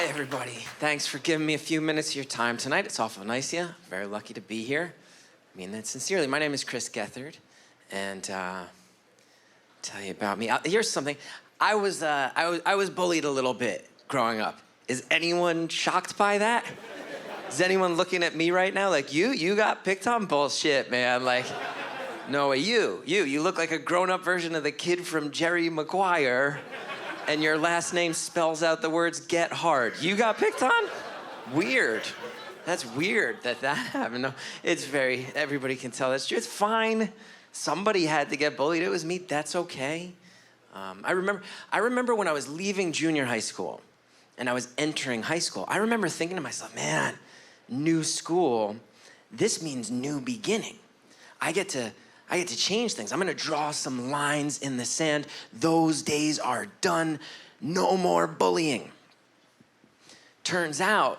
Hi, everybody. Thanks for giving me a few minutes of your time tonight. It's awful nice of you. Very lucky to be here. I mean that sincerely. My name is Chris Gethard, and tell you about me. Here's something. I was bullied a little bit growing up. Is anyone shocked by that? Is anyone looking at me right now like, you got picked on? Bullshit, man. Like, no, you look like a grown-up version of the kid from Jerry Maguire, and your last name spells out the words get hard. You got picked on? Weird. That's weird that happened. No, it's everybody can tell that's true. It's fine. Somebody had to get bullied. It was me. That's okay. I remember when I was leaving junior high school and I was entering high school, I remember thinking to myself, man, new school, this means new beginning. I get to change things. I'm gonna draw some lines in the sand. Those days are done. No more bullying. Turns out,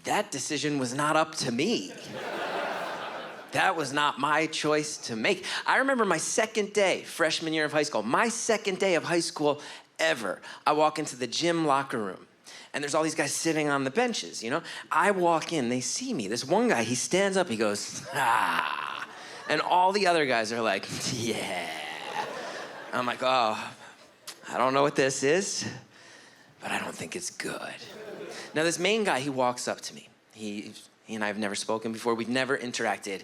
that decision was not up to me. That was not my choice to make. I remember my second day, freshman year of high school, my second day of high school ever. I walk into the gym locker room, and there's all these guys sitting on the benches, you know? I walk in, they see me. This one guy, he stands up, he goes, ah. And all the other guys are like, yeah. I'm like, oh, I don't know what this is, but I don't think it's good. Now, this main guy, he walks up to me. He and I have never spoken before. We've never interacted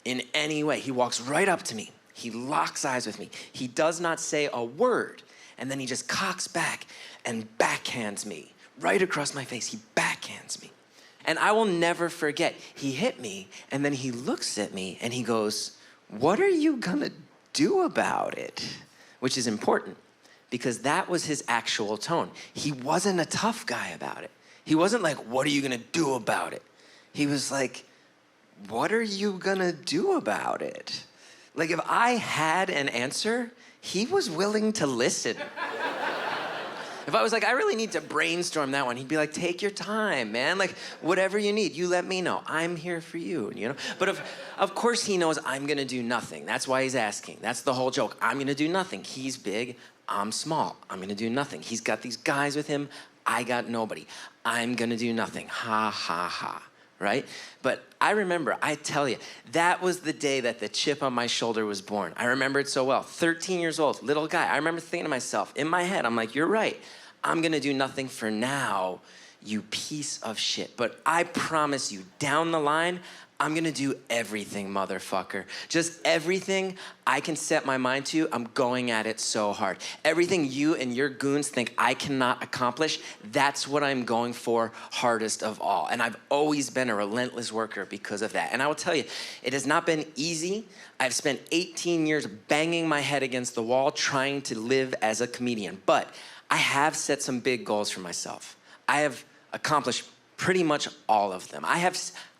in any way. He walks right up to me. He locks eyes with me. He does not say a word. And then he just cocks back and backhands me right across my face. He backhands me. And I will never forget, he hit me, and then he looks at me and he goes, what are you gonna do about it? Which is important, because that was his actual tone. He wasn't a tough guy about it. He wasn't like, what are you gonna do about it? He was like, what are you gonna do about it? Like, if I had an answer, he was willing to listen. If I was like, I really need to brainstorm that one, he'd be like, take your time, man. Like, whatever you need, you let me know. I'm here for you, you know? But of course he knows I'm gonna do nothing. That's why he's asking. That's the whole joke. I'm gonna do nothing. He's big, I'm small. I'm gonna do nothing. He's got these guys with him, I got nobody. I'm gonna do nothing. Ha, ha, ha. Right? But I remember, I tell you, that was the day that the chip on my shoulder was born. I remember it so well. 13 years old, little guy. I remember thinking to myself, in my head, I'm like, you're right. I'm gonna do nothing for now, you piece of shit. But I promise you, down the line, I'm gonna do everything, motherfucker. Just everything I can set my mind to, I'm going at it so hard. Everything you and your goons think I cannot accomplish, that's what I'm going for hardest of all. And I've always been a relentless worker because of that. And I will tell you, it has not been easy. I've spent 18 years banging my head against the wall trying to live as a comedian. But I have set some big goals for myself. I have accomplished pretty much all of them. I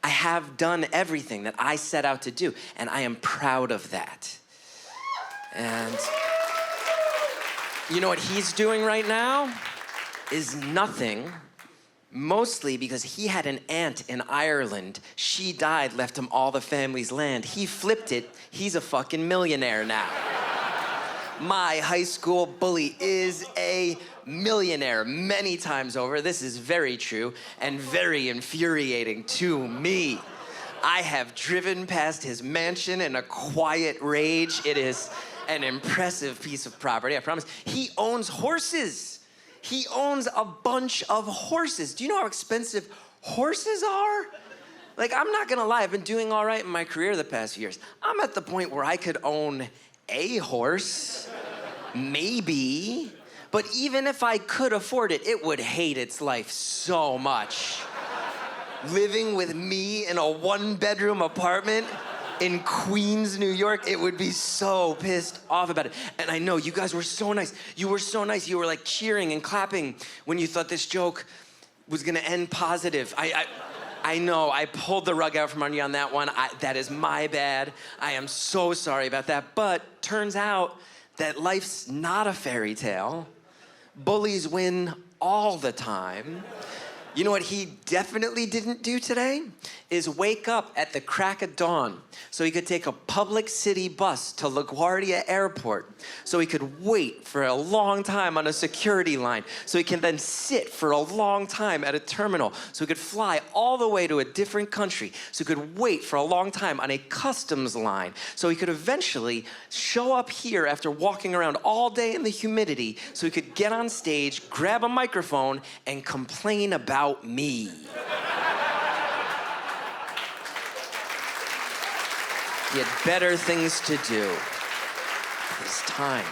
have done everything that I set out to do, and I am proud of that. And you know what he's doing right now is nothing, mostly because he had an aunt in Ireland. She died, left him all the family's land. He flipped it. He's a fucking millionaire now. My high school bully is a millionaire many times over. This is very true and very infuriating to me. I have driven past his mansion in a quiet rage. It is an impressive piece of property, I promise. He owns horses. He owns a bunch of horses. Do you know how expensive horses are? Like, I'm not gonna lie, I've been doing all right in my career the past few years. I'm at the point where I could own a horse, maybe. But even if I could afford it, it would hate its life so much. Living with me in a one-bedroom apartment in Queens, New York, it would be so pissed off about it. And I know, you guys were so nice. You were so nice. You were like cheering and clapping when you thought this joke was gonna end positive. I know, I pulled the rug out from under you on that one. That is my bad. I am so sorry about that. But turns out that life's not a fairy tale. Bullies win all the time. You know what he definitely didn't do today? Is wake up at the crack of dawn so he could take a public city bus to LaGuardia Airport so he could wait for a long time on a security line so he can then sit for a long time at a terminal so he could fly all the way to a different country so he could wait for a long time on a customs line so he could eventually show up here after walking around all day in the humidity so he could get on stage, grab a microphone, and complain about me. He had better things to do with his time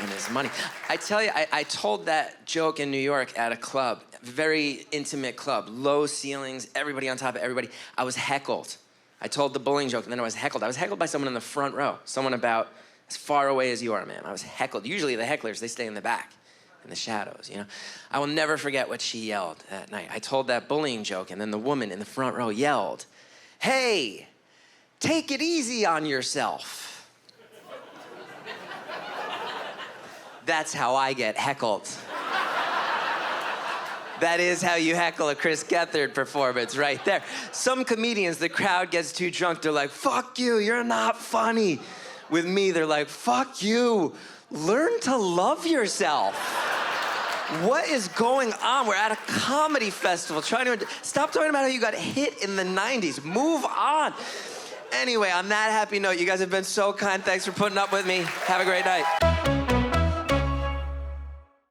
and his money. I tell you, I told that joke in New York at a club, a very intimate club, low ceilings, everybody on top of everybody. I was heckled. I told the bullying joke and then I was heckled. I was heckled by someone in the front row, someone about as far away as you are, man. I was heckled. Usually the hecklers, they stay in the back, in the shadows, you know? I will never forget what she yelled that night. I told that bullying joke and then the woman in the front row yelled, "Hey, take it easy on yourself." That's how I get heckled. That is how you heckle a Chris Gethard performance right there. Some comedians, the crowd gets too drunk, they're like, "Fuck you, you're not funny." With me, they're like, "Fuck you, learn to love yourself." What is going on? We're at a comedy festival trying to... Stop talking about how you got hit in the 90s. Move on. Anyway, on that happy note, you guys have been so kind. Thanks for putting up with me. Have a great night.